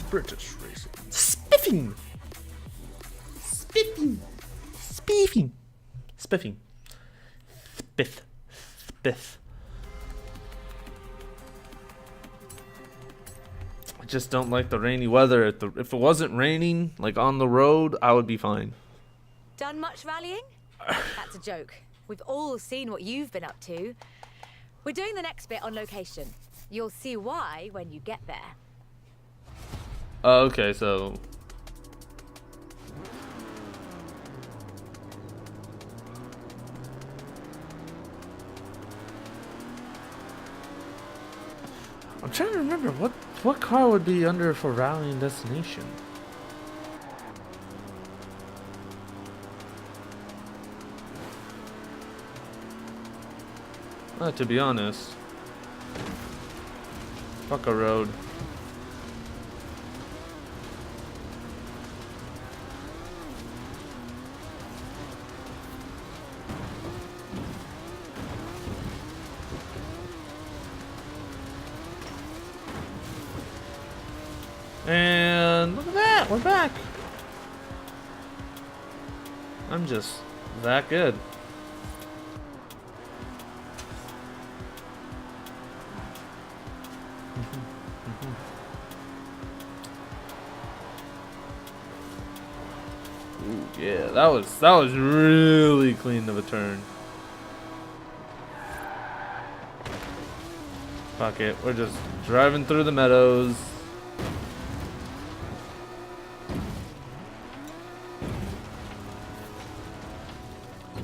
British racing. Spiffing! Spiffing! Spiffing! Spiffing. Spiff. Spiff. I just don't like the rainy weather. If it wasn't raining, like on the road, I would be fine. Done much rallying? That's a joke. We've all seen what you've been up to. We're doing the next bit on location. You'll see why when you get there. Okay, so... I'm trying to remember what car would be under for rallying destination. To be honest, fuck a road. And look at that, we're back. I'm just that good. Ooh, yeah, that was really clean of a turn. Fuck it, we're just driving through the meadows.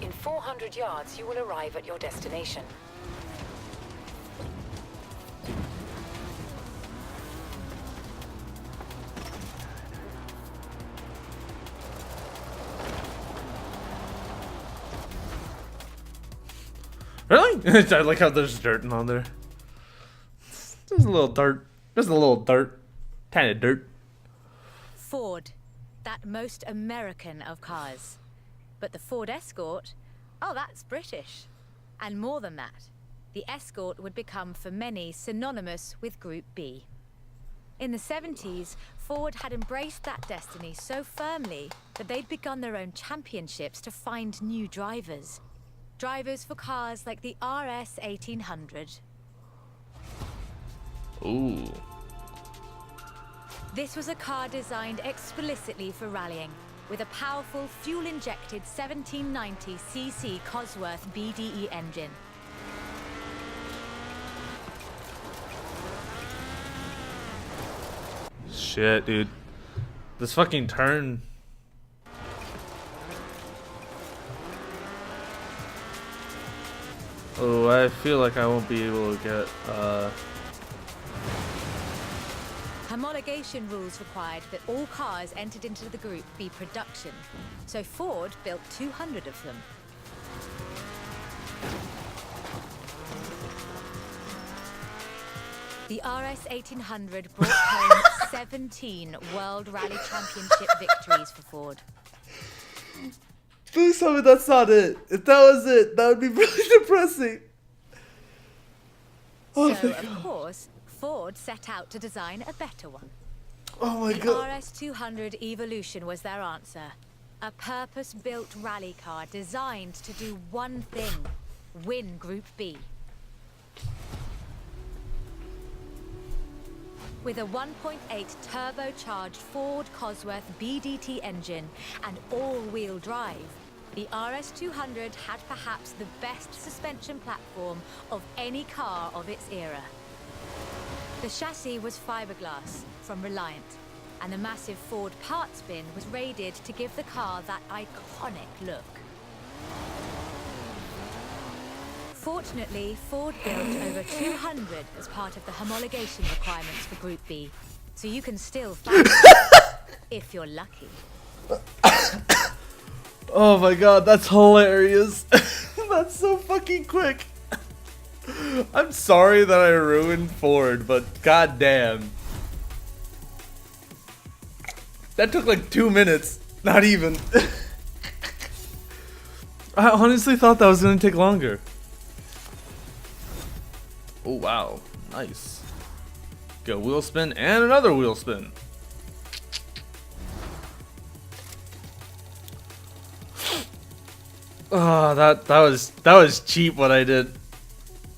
In 400 yards, you will arrive at your destination. Really? I like how there's dirt on there. Just a little dirt. Just a little dirt. Kind of dirt. Ford, that most American of cars. But the Ford Escort, oh, that's British. And more than that, the Escort would become for many synonymous with Group B. In the 70s, Ford had embraced that destiny so firmly that they'd begun their own championships to find new drivers. Drivers for cars like the RS 1800. Ooh. This was a car designed explicitly for rallying, with a powerful fuel-injected 1790cc Cosworth BDE engine. Shit, dude. This fucking turn. Oh, I feel like I won't be able to get, Homologation rules required that all cars entered into the group be production, so Ford built 200 of them. The RS 1800 brought home 17 World Rally Championship victories for Ford. Please tell me that's not it. If that was it, that would be really depressing. Oh, so, of course, Ford set out to design a better one. Oh my the god. The RS 200 Evolution was their answer. A purpose-built rally car designed to do one thing: win Group B. With a 1.8 turbocharged Ford Cosworth BDT engine and all-wheel drive, the RS 200 had perhaps the best suspension platform of any car of its era. The chassis was fiberglass from Reliant, and the massive Ford parts bin was raided to give the car that iconic look. Fortunately, Ford built over 200 as part of the homologation requirements for Group B, so you can still find it if you're lucky. Oh my god, that's hilarious. That's so fucking quick. I'm sorry that I ruined Ford, but goddamn. That took like 2 minutes. Not even. I honestly thought that was gonna take longer. Oh wow, nice. Go wheel spin and another wheel spin. Oh, that was cheap what I did.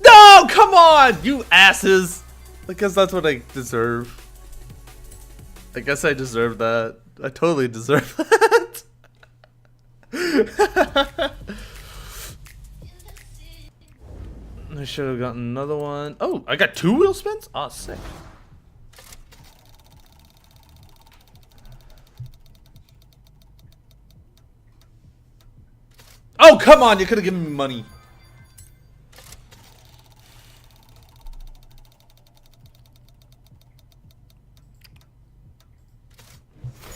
No, come on, you asses! I guess that's what I deserve. I guess I deserve that. I totally deserve that. I should have gotten another one. Oh, I got 2 wheel spins? Oh, sick. Oh, come on, you could have given me money.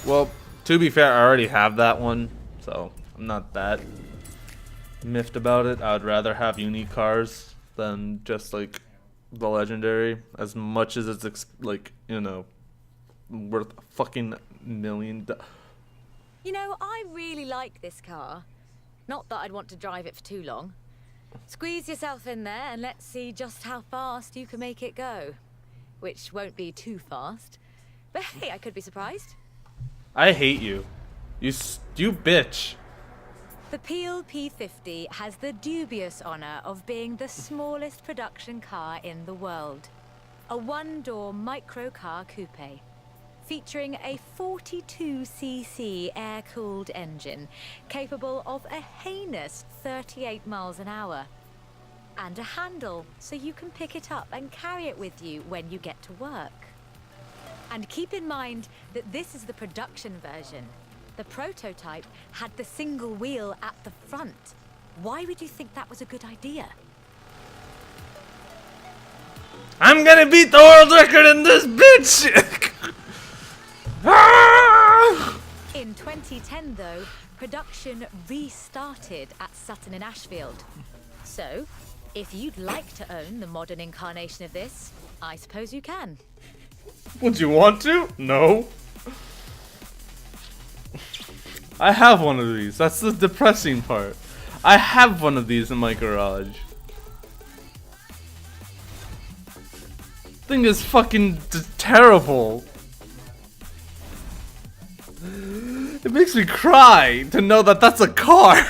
Well, to be fair, I already have that one, so I'm not that miffed about it. I would rather have unique cars than just like the legendary, as much as it's like, you know, worth a fucking million. You know, I really like this car. Not that I'd want to drive it for too long. Squeeze yourself in there and let's see just how fast you can make it go. Which won't be too fast. But hey, I could be surprised. I hate you. You bitch. The Peel P50 has the dubious honor of being the smallest production car in the world. A one-door microcar coupe, featuring a 42cc air-cooled engine, capable of a heinous 38 miles an hour. And a handle, so you can pick it up and carry it with you when you get to work. And keep in mind that this is the production version. The prototype had the single wheel at the front. Why would you think that was a good idea? I'm gonna beat the world record in this bitch! In 2010, though, production restarted at Sutton in Ashfield. So, if you'd like to own the modern incarnation of this, I suppose you can. Would you want to? No. I have one of these. That's the depressing part. I have one of these in my garage. Thing is fucking terrible. It makes me cry to know that that's a car.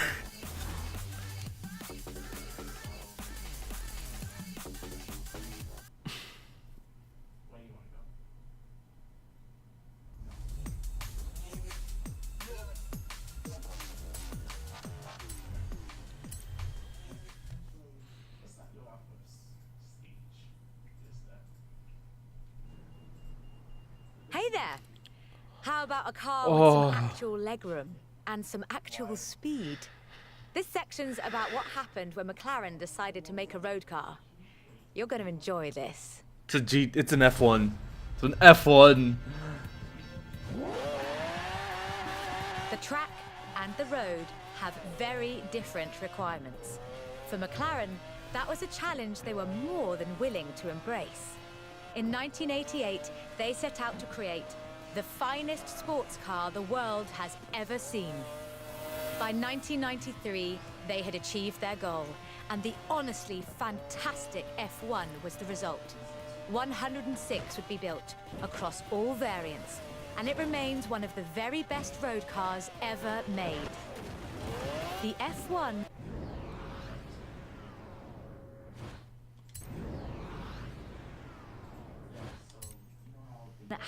Hey there! How about a car with some actual legroom and some actual speed? This section's about what happened when McLaren decided to make a road car. You're going to enjoy this. It's an F1. It's an F1. The track and the road have very different requirements. For McLaren, that was a challenge they were more than willing to embrace. In 1988, they set out to create the finest sports car the world has ever seen. By 1993, they had achieved their goal, and the honestly fantastic F1 was the result. 106 would be built across all variants, and it remains one of the very best road cars ever made. The F1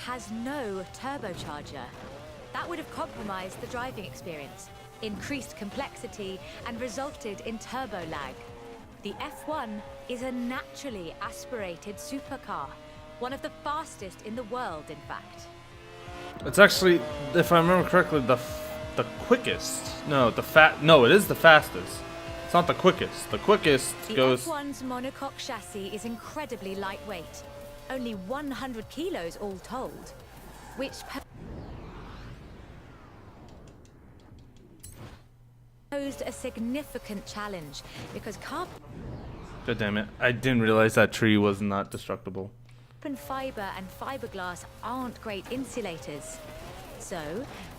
has no turbocharger. That would have compromised the driving experience, increased complexity, and resulted in turbo lag. The F1 is a naturally aspirated supercar, one of the fastest in the world, in fact. It's actually, if I remember correctly, the quickest. No, it is the fastest. It's not the quickest. The quickest goes. The F1's monocoque chassis is incredibly lightweight, only 100 kilos all told, which posed a significant challenge because carbon God damn it! I didn't realize that tree was not destructible. fiber and fiberglass aren't great insulators. So,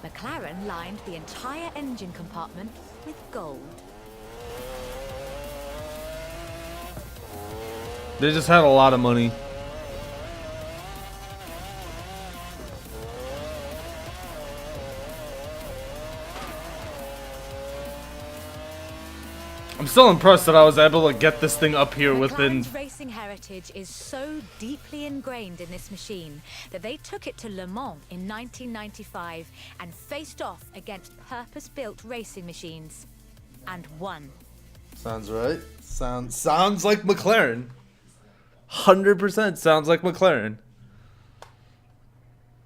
McLaren lined the entire engine compartment with gold. They just had a lot of money. I'm still impressed that I was able to get this thing up here within. McLaren's racing heritage is so deeply ingrained in this machine that they took it to Le Mans in 1995 and faced off against purpose-built racing machines and won. Sounds right. Sounds like McLaren. 100% sounds like McLaren.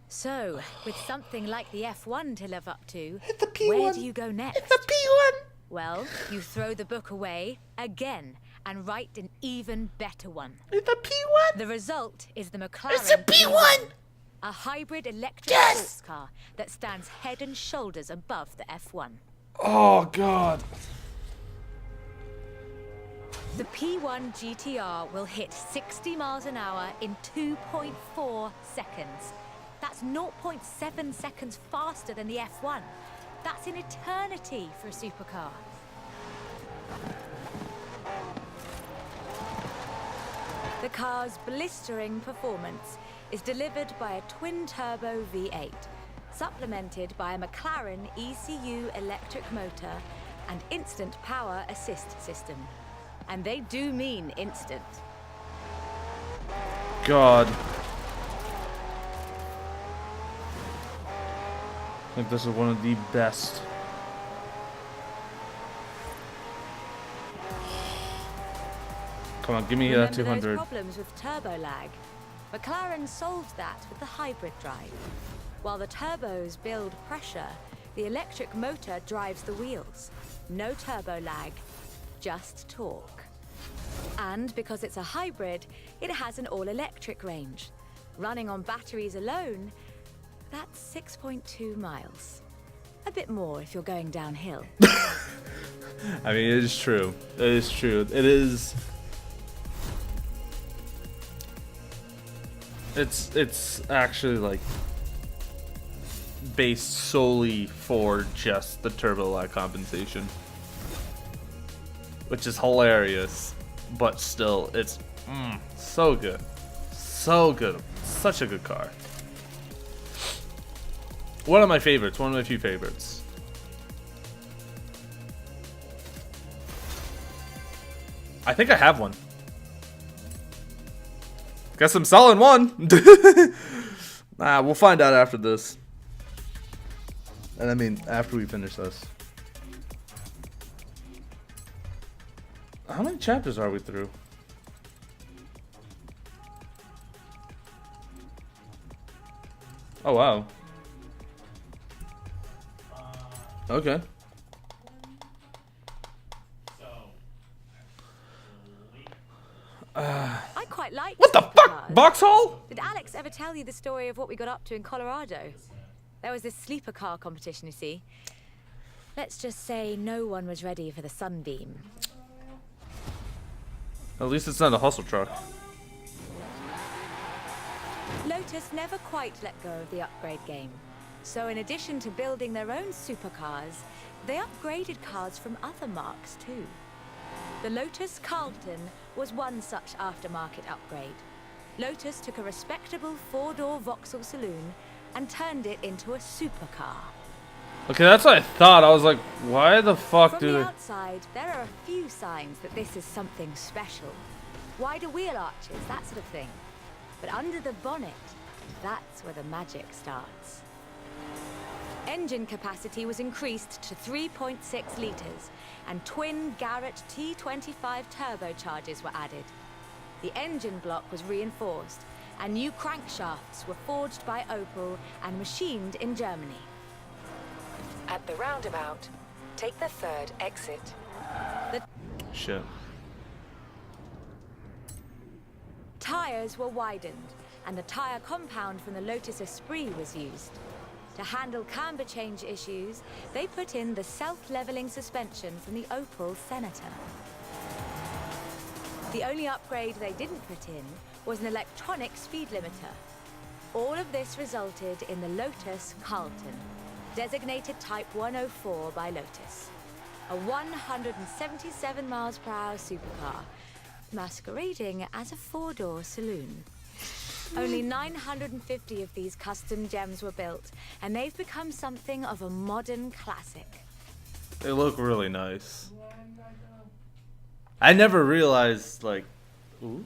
So, with something like the F1 to live up to, Hit the P1. where do you go next? Hit the P1. Well, you throw the book away again and write an even better one. Hit the P1. The result is the McLaren It's a P1. a hybrid electric Yes! sports car that stands head and shoulders above the F1. Oh God. The P1 GTR will hit 60 miles an hour in 2.4 seconds. That's 0.7 seconds faster than the F1. That's an eternity for a supercar. The car's blistering performance is delivered by a twin-turbo V8, supplemented by a McLaren ECU electric motor and instant power assist system. And they do mean instant. God. I think this is one of the best. Come on, give me Remember 200. those problems with turbo lag? McLaren solved that with the hybrid drive. While the turbos build pressure, the electric motor drives the wheels. No turbo lag, just torque. And because it's a hybrid, it has an all-electric range. Running on batteries alone, that's 6.2 miles. A bit more if you're going downhill. I mean, it is true. It is true. It is. It's actually like based solely for just the turbo lag compensation, which is hilarious, but still, it's so good, so good, such a good car. One of my favorites, one of my few favorites. I think I have one. Guess I'm selling one. Nah, we'll find out after this. And I mean, after we finish this. How many chapters are we through? Oh, wow. Okay. I quite like What the fuck? supercars. Vauxhall? Did Alex ever tell you the story of what we got up to in Colorado? There was this sleeper car competition, you see. Let's just say no one was ready for the Sunbeam. At least it's not a hustle truck. Lotus never quite let go of the upgrade game. So in addition to building their own supercars, they upgraded cars from other marques too. The Lotus Carlton was one such aftermarket upgrade. Lotus took a respectable four-door Vauxhall saloon and turned it into a supercar. Okay, that's what I thought. I was like, why the fuck From do the they... outside, there are a few signs that this is something special. Wider wheel arches, that sort of thing. But under the bonnet, that's where the magic starts. Engine capacity was increased to 3.6 litres, and twin Garrett T25 turbochargers were added. The engine block was reinforced, and new crankshafts were forged by Opel and machined in Germany. At the roundabout, take the third exit. Shit. Tyres were widened, and the tyre compound from the Lotus Esprit was used. To handle camber change issues, they put in the self-leveling suspension from the Opel Senator. The only upgrade they didn't put in was an electronic speed limiter. All of this resulted in the Lotus Carlton, designated Type 104 by Lotus. A 177 miles per hour supercar, masquerading as a four-door saloon. Only 950 of these custom gems were built, and they've become something of a modern classic. They look really nice. I never realized, like, ooh.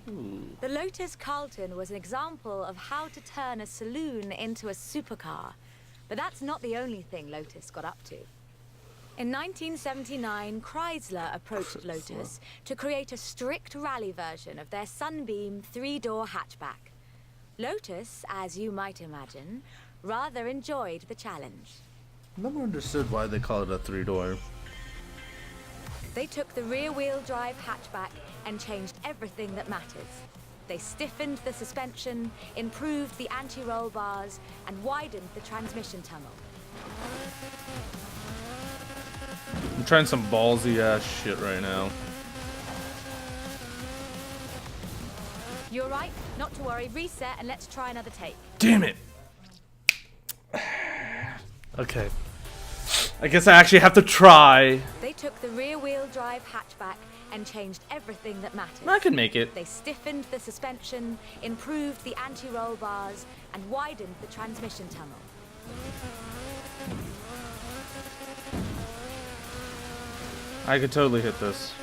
The Lotus Carlton was an example of how to turn a saloon into a supercar. But that's not the only thing Lotus got up to. In 1979, Chrysler approached Lotus to create a strict rally version of their Sunbeam three-door hatchback. Lotus, as you might imagine, rather enjoyed the challenge. Never understood why they call it a three-door. They took the rear-wheel drive hatchback and changed everything that matters. They stiffened the suspension, improved the anti-roll bars, and widened the transmission tunnel. I'm trying some ballsy ass shit right now. You're right, not to worry. Reset and let's try another take. Damn it. Okay. I guess I actually have to try. They took the rear-wheel drive hatchback and changed everything that matters. I can make it. They stiffened the suspension, improved the anti-roll bars, and widened the transmission tunnel. I could totally hit this.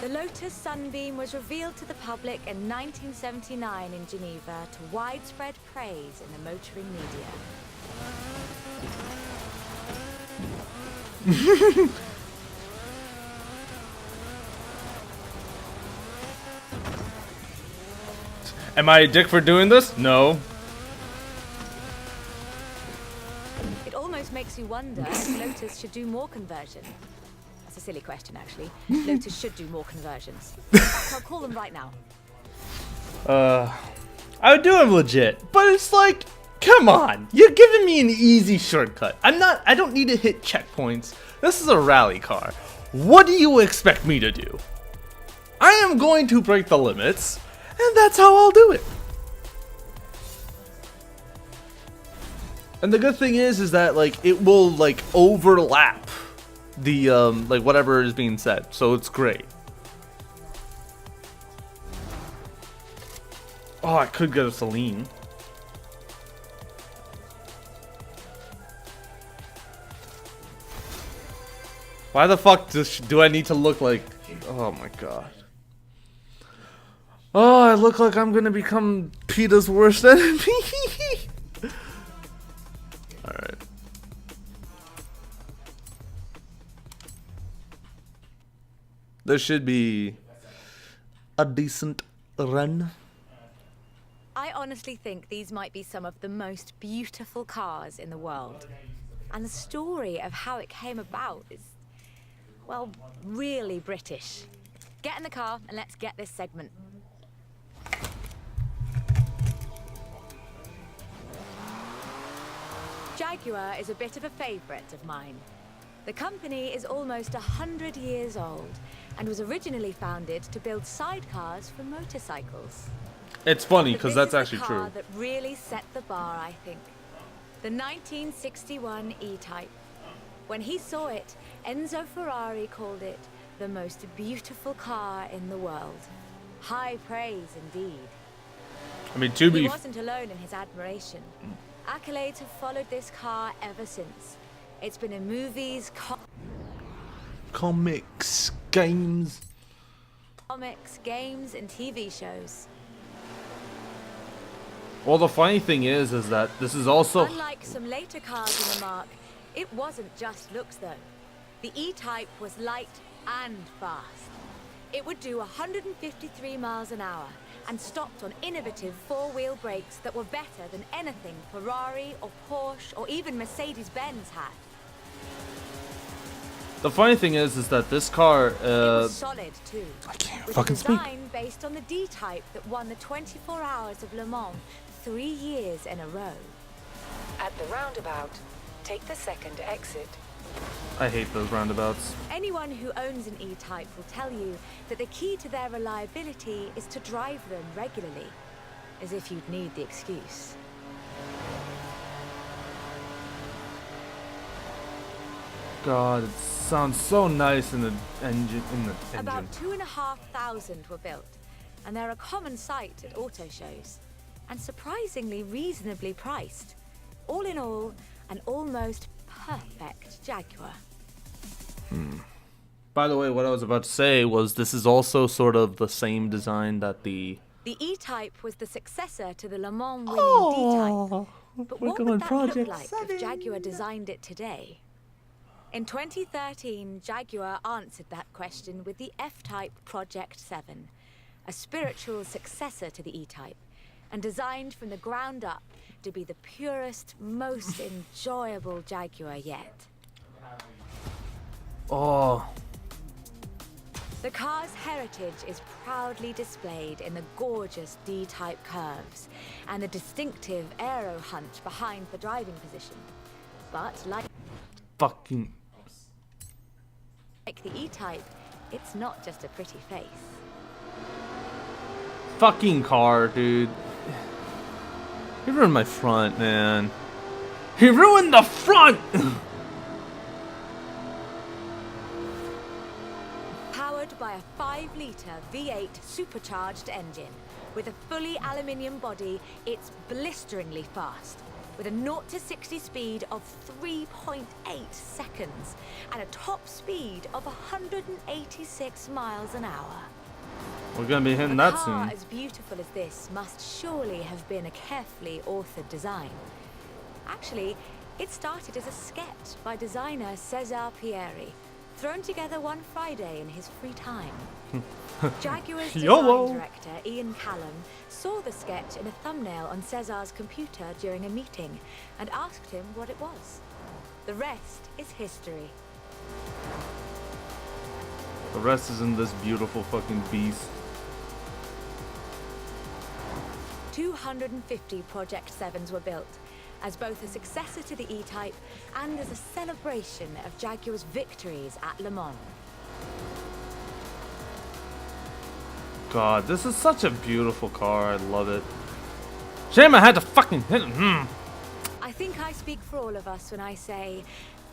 The Lotus Sunbeam was revealed to the public in 1979 in Geneva to widespread praise in the motoring media. Am I a dick for doing this? No. It almost makes you wonder if Lotus should do more conversion. That's a silly question, actually. Lotus should do more conversions. I'll call them right now. I would do them legit, but it's like, come on, you're giving me an easy shortcut. I don't need to hit checkpoints. This is a rally car. What do you expect me to do? I am going to break the limits, and that's how I'll do it. And the good thing is that like it will like overlap the like whatever is being said, so it's great. Oh, I could get a Celine. Why the fuck do I need to look like? Oh my god. Oh, I look like I'm gonna become PETA's worst enemy. Alright. There should be a decent run. I honestly think these might be some of the most beautiful cars in the world. And the story of how it came about is, well, really British. Get in the car and let's get this segment. Jaguar is a bit of a favorite of mine. The company is almost 100 years old and was originally founded to build sidecars for motorcycles. It's funny But because this that's is actually the car true. that really set the bar, I think. The 1961 E-Type. When he saw it, Enzo Ferrari called it the most beautiful car in the world. High praise indeed. I mean, to He be wasn't alone in his admiration. Accolades have followed this car ever since. It's been in movies, comics, games. comics, games, and TV shows. Well, the funny thing is that this is also Unlike some later cars in the mark, it wasn't just looks though. The E-Type was light and fast. It would do 153 miles an hour and stopped on innovative four-wheel brakes that were better than anything Ferrari or Porsche or even Mercedes-Benz had. the funny thing is that this car. It was solid too. I can't with fucking a speak. design based on the D-Type that won the 24 Hours of Le Mans 3 years in a row. At the roundabout, take the second exit. I hate those roundabouts. Anyone who owns an E-Type will tell you that the key to their reliability is to drive them regularly, as if you'd need the excuse. God, it sounds so nice in the engine. About 2,500 were built, and they're a common sight at auto shows, and surprisingly reasonably priced. All in all, an almost perfect Jaguar. By the way, what I was about to say was this is also sort of the same design that the... The E-Type was the successor to the Le Mans winning D-Type. But what would that look like if Jaguar designed it today? In 2013, Jaguar answered that question with the F-Type Project 7, a spiritual successor to the E-Type, and designed from the ground up to be the purest, most enjoyable Jaguar yet. Oh, The car's heritage is proudly displayed in the gorgeous D-type curves and the distinctive aero hunt behind the driving position. But like fucking... the E-type, it's not just a pretty face. Fucking car, dude. He ruined my front, man. He ruined the front! Powered by a 5-litre V8 supercharged engine. With a fully aluminium body, it's blisteringly fast. With a 0 to 60 speed of 3.8 seconds and a top speed of 186 miles an hour. We're gonna be hitting that A soon. car as beautiful as this must surely have been a carefully authored design. Actually, it started as a sketch by designer César Pierre, thrown together one Friday in his free time. Jaguar's YOLO. design director, Ian Callum, saw the sketch in a thumbnail on César's computer during a meeting and asked him what it was. The rest is history. The rest is in this beautiful fucking beast. 250 Project 7s were built, as both a successor to the E-Type and as a celebration of Jaguar's victories at Le Mans. God, this is such a beautiful car. I love it. Shame I had to fucking hit him. I think I speak for all of us when I say,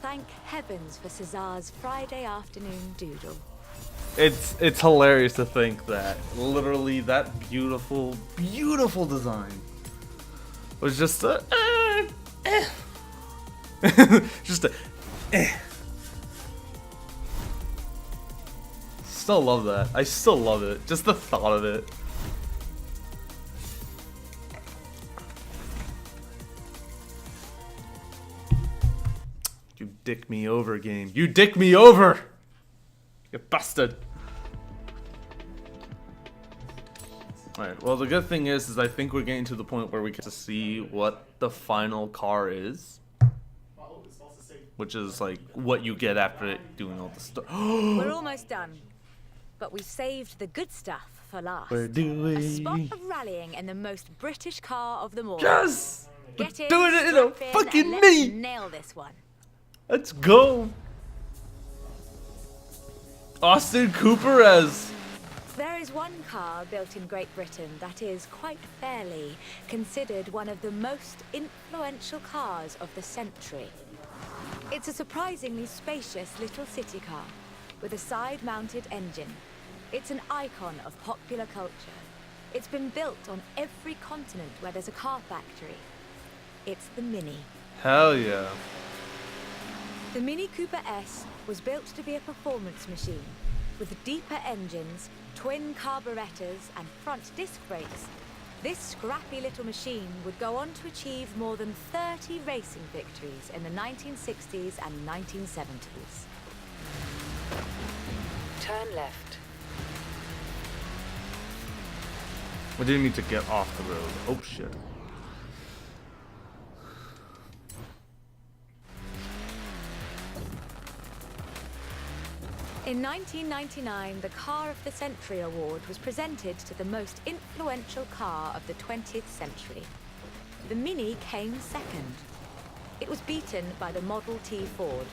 thank heavens for César's Friday afternoon doodle. It's hilarious to think that literally that beautiful, beautiful design was just a just a Still love that. I still love it. Just the thought of it. You dick me over, game. You dick me over! You bastard. Alright, well the good thing is I think we're getting to the point where we get to see what the final car is. Which is like what you get after doing all the stuff. We're almost done, but we've saved the good stuff for last. Where do A spot we? of rallying in the most British car of them all. Yes! Get in, Doing it in a strap in, fucking and let's mini! nail this one. Let's go! Austin Cooper as... There is one car built in Great Britain that is quite fairly considered one of the most influential cars of the century. It's a surprisingly spacious little city car with a side-mounted engine. It's an icon of popular culture. It's been built on every continent where there's a car factory. It's the Mini. Hell yeah. The Mini Cooper S was built to be a performance machine with deeper engines, twin carburetors and front disc brakes. This scrappy little machine would go on to achieve more than 30 racing victories in the 1960s and 1970s. Turn left. We didn't need to get off the road. Oh shit. In 1999, the Car of the Century Award was presented to the most influential car of the 20th century. The Mini came second. It was beaten by the Model T Ford.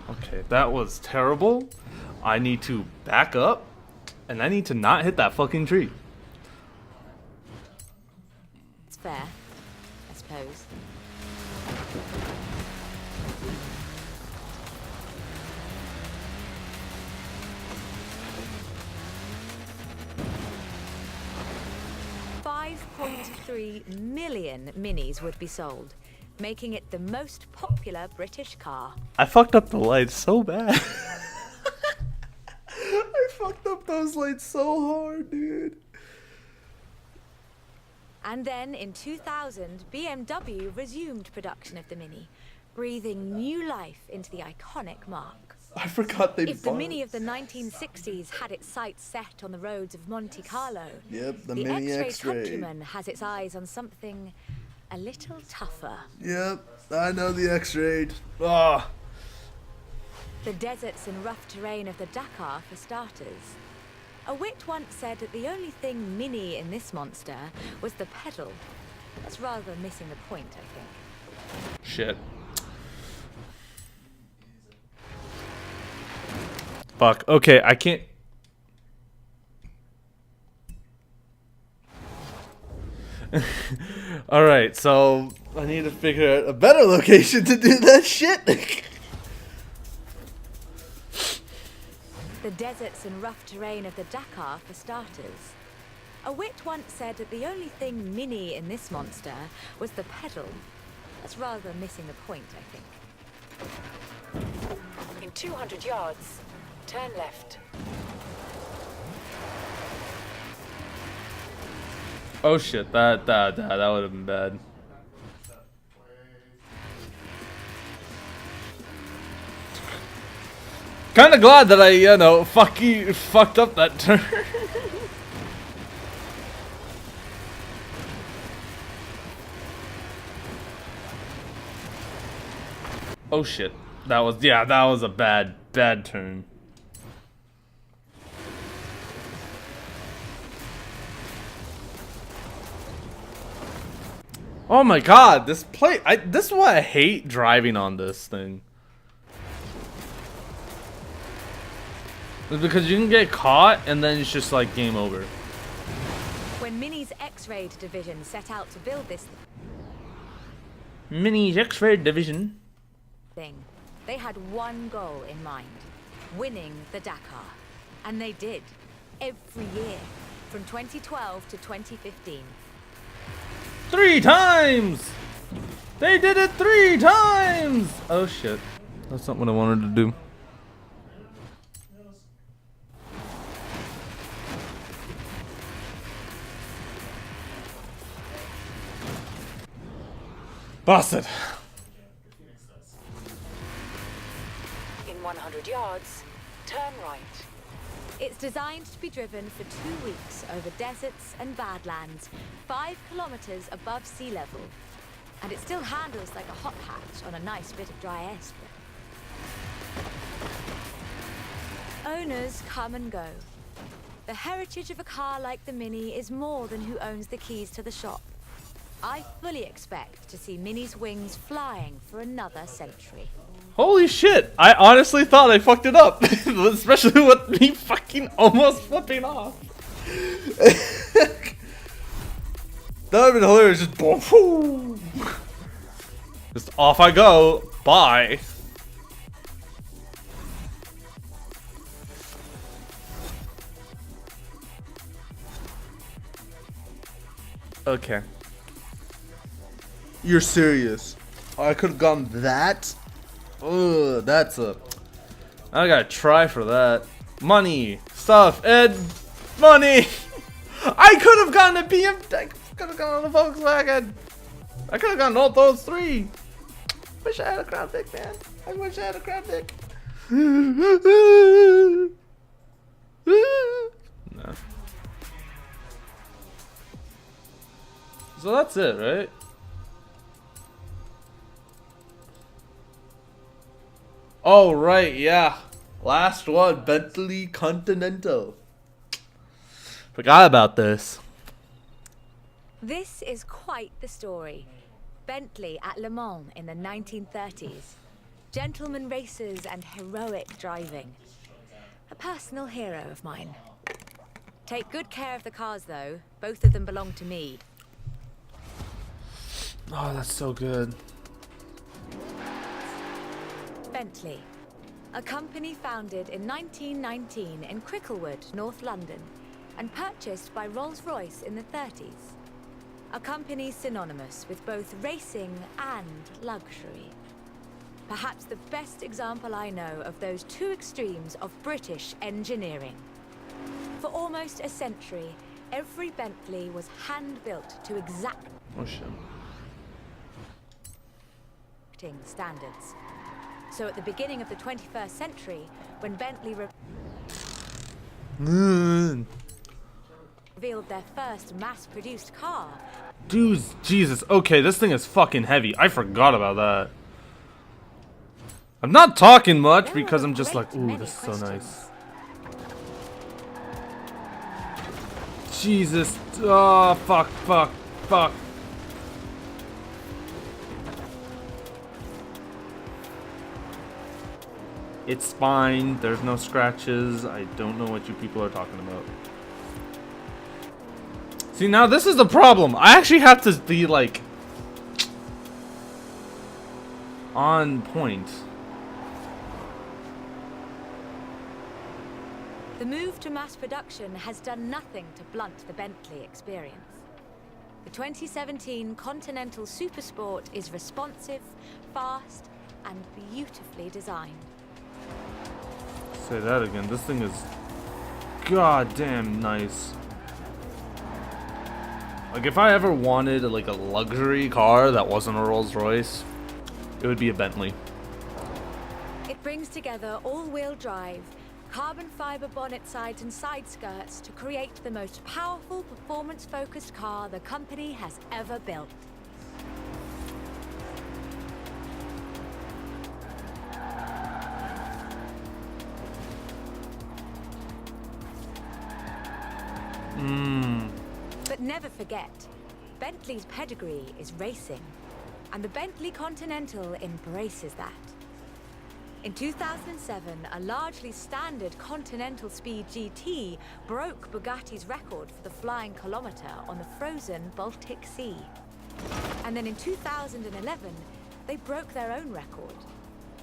Okay, that was terrible. I need to back up, and I need to not hit that fucking tree. It's fair, I suppose. .3 million Minis would be sold, making it the most popular British car. I fucked up the lights so bad. I fucked up those lights so hard, dude. And then in 2000, BMW resumed production of the Mini, breathing new life into the iconic mark. I forgot they If the Mini of the 1960s had its sights set on the roads of Monte Carlo, Yep, the the Mini X-ray X-ray. countryman has its eyes on something a little tougher. Yep, I know the X-ray. Ah. The deserts and rough terrain of the Dakar, for starters. A wit once said that the only thing Mini in this monster was the pedal. That's rather missing the point, I think. Shit. Fuck. Okay, I can't. Alright, so I need to figure out a better location to do that shit. The deserts and rough terrain of the Dakar, for starters. A wit once said that the only thing Mini in this monster was the pedal. That's rather missing the point, I think. In 200 yards, turn left. Oh shit, that would have been bad. Kinda glad that I, fucked up that turn. Oh shit. That was a bad turn. Oh my god, this is why I hate driving on this thing. It's because you can get caught and then it's just like game over. When Mini's X-Ray division set out to build this Mini's X-Ray division. thing, they had one goal in mind: winning the Dakar. And they did, every year, from 2012 to 2015. 3 times! They did it 3 times! Oh shit. That's not what I wanted to do. Bastard. In 100 yards, turn right. It's designed to be driven for 2 weeks over deserts and badlands, 5 kilometers above sea level. And it still handles like a hot hatch on a nice bit of dry ice. Owners come and go. The heritage of a car like the Mini is more than who owns the keys to the shop. I fully expect to see Mini's wings flying for another century. Holy shit! I honestly thought I fucked it up. Especially with me fucking almost flipping off. That would have been hilarious. Just boom. Whoo. Just off I go. Bye. Okay. You're serious? I could have gone that? Ugh, I gotta try for that. Money, stuff, and money! I could have gone to BMW. I could have gone on the Volkswagen. I could have gone all those 3. Wish I had a Crown Vic, man. I wish I had a Crown Vic. No. So that's it, right? Oh, right, yeah. Last one, Bentley Continental. Forgot about this. This is quite the story. Bentley at Le Mans in the 1930s. Gentleman racers and heroic driving. A personal hero of mine. Take good care of the cars, though. Both of them belong to me. Oh, that's so good. Bentley, a company founded in 1919 in Cricklewood, North London, and purchased by Rolls-Royce in the 30s. a company synonymous with both racing and luxury. Perhaps the best example I know of those two extremes of British engineering. For almost a century, every Bentley was hand-built to exacting Oh shit. standards. So at the beginning of the 21st century, when Bentley revealed their first mass-produced car, Dude, Jesus. Okay, this thing is fucking heavy. I forgot about that. I'm not talking much there because were a I'm just great like, ooh, many this is so nice. questions. Jesus. Oh, fuck, fuck, fuck. It's fine. There's no scratches. I don't know what you people are talking about. See, now this is the problem. I actually have to be, like, on point. The move to mass production has done nothing to blunt the Bentley experience. The 2017 Continental Supersport is responsive, fast, and beautifully designed. Say that again. This thing is goddamn nice. Like, if I ever wanted like a luxury car that wasn't a Rolls Royce, it would be a Bentley. It brings together all-wheel drive, carbon fiber bonnet sides and side skirts to create the most powerful, performance-focused car the company has ever built. But never forget, Bentley's pedigree is racing, and the Bentley Continental embraces that. In 2007, a largely standard Continental Speed GT broke Bugatti's record for the flying kilometer on the frozen Baltic Sea. And then in 2011, they broke their own record.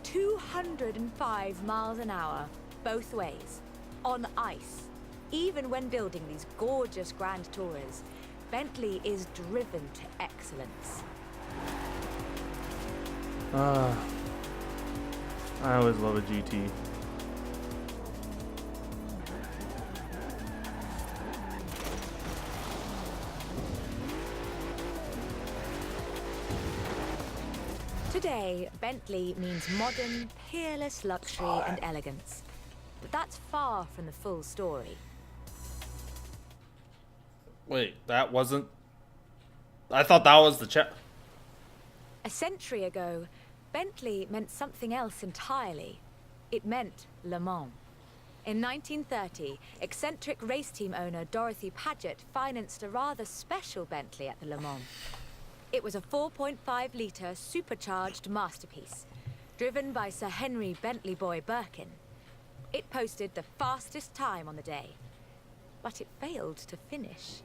205 miles an hour, both ways, on ice. Even when building these gorgeous Grand Tourers, Bentley is driven to excellence. I always love a GT. Today, Bentley means modern, peerless luxury and elegance. But that's far from the full story. Wait, that wasn't... I thought that was the chat. A century ago, Bentley meant something else entirely. It meant Le Mans. In 1930, eccentric race team owner Dorothy Paget financed a rather special Bentley at the Le Mans. It was a 4.5-litre supercharged masterpiece, driven by Sir Henry Bentley Boy Birkin. It posted the fastest time on the day, but it failed to finish.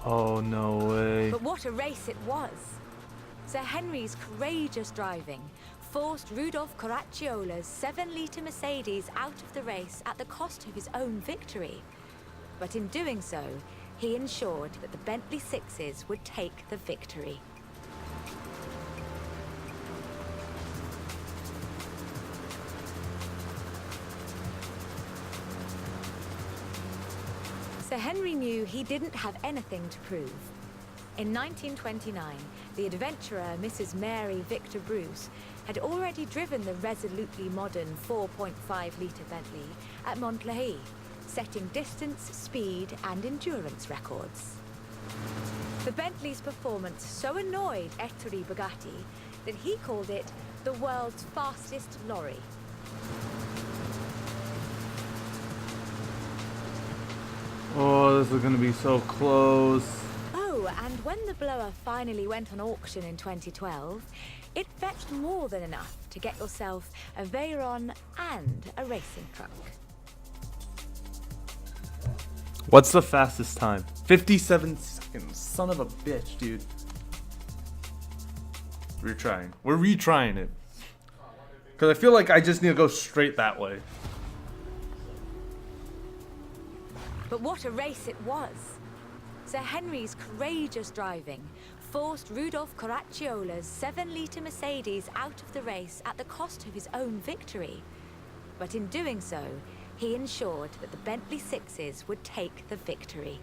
Oh, no way. But what a race it was! Sir Henry's courageous driving forced Rudolf Caracciolla's 7-litre Mercedes out of the race at the cost of his own victory. But in doing so, he ensured that the Bentley Sixes would take the victory. Sir Henry knew he didn't have anything to prove. In 1929, the adventurer Mrs. Mary Victor Bruce had already driven the resolutely modern 4.5-litre Bentley at Montlhéry, setting distance, speed, and endurance records. The Bentley's performance so annoyed Ettore Bugatti that he called it the world's fastest lorry. Oh, this is gonna be so close. Oh, and when the blower finally went on auction in 2012, it fetched more than enough to get yourself a Veyron and a racing truck. What's the fastest time? 57 seconds. Son of a bitch, dude. Retrying. We're retrying it. Because I feel like I just need to go straight that way. But what a race it was! Sir Henry's courageous driving forced Rudolf Caracciolla's 7-litre Mercedes out of the race at the cost of his own victory. But in doing so, he ensured that the Bentley Sixes would take the victory.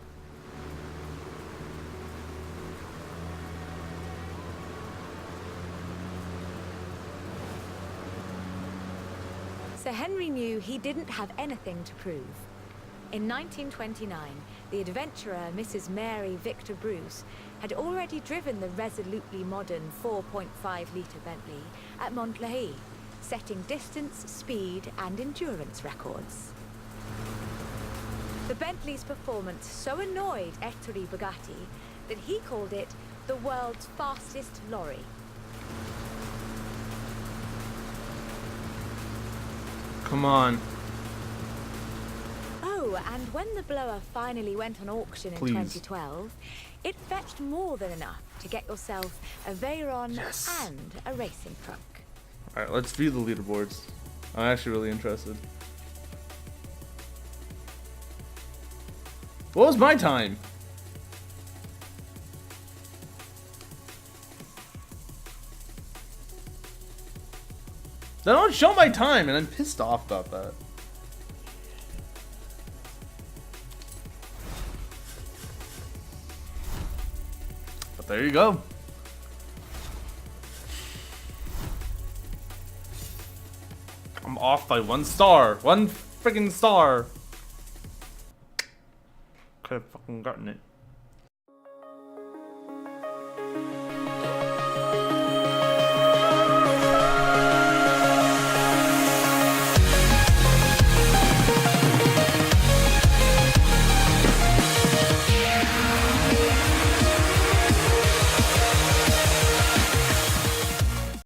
Sir Henry knew he didn't have anything to prove. In 1929, the adventurer Mrs. Mary Victor Bruce had already driven the resolutely modern 4.5-litre Bentley at Montlhéry, setting distance, speed, and endurance records. The Bentley's performance so annoyed Ettore Bugatti that he called it the world's fastest lorry. Come on. Oh, and when the blower finally went on auction in 2012, it fetched more than enough to get yourself a Veyron and a racing truck. Alright, let's view the leaderboards. I'm actually really interested. What was my time? They don't show my time, and I'm pissed off about that. But there you go. I'm off by 1 star. 1 freaking star. Could have fucking gotten it.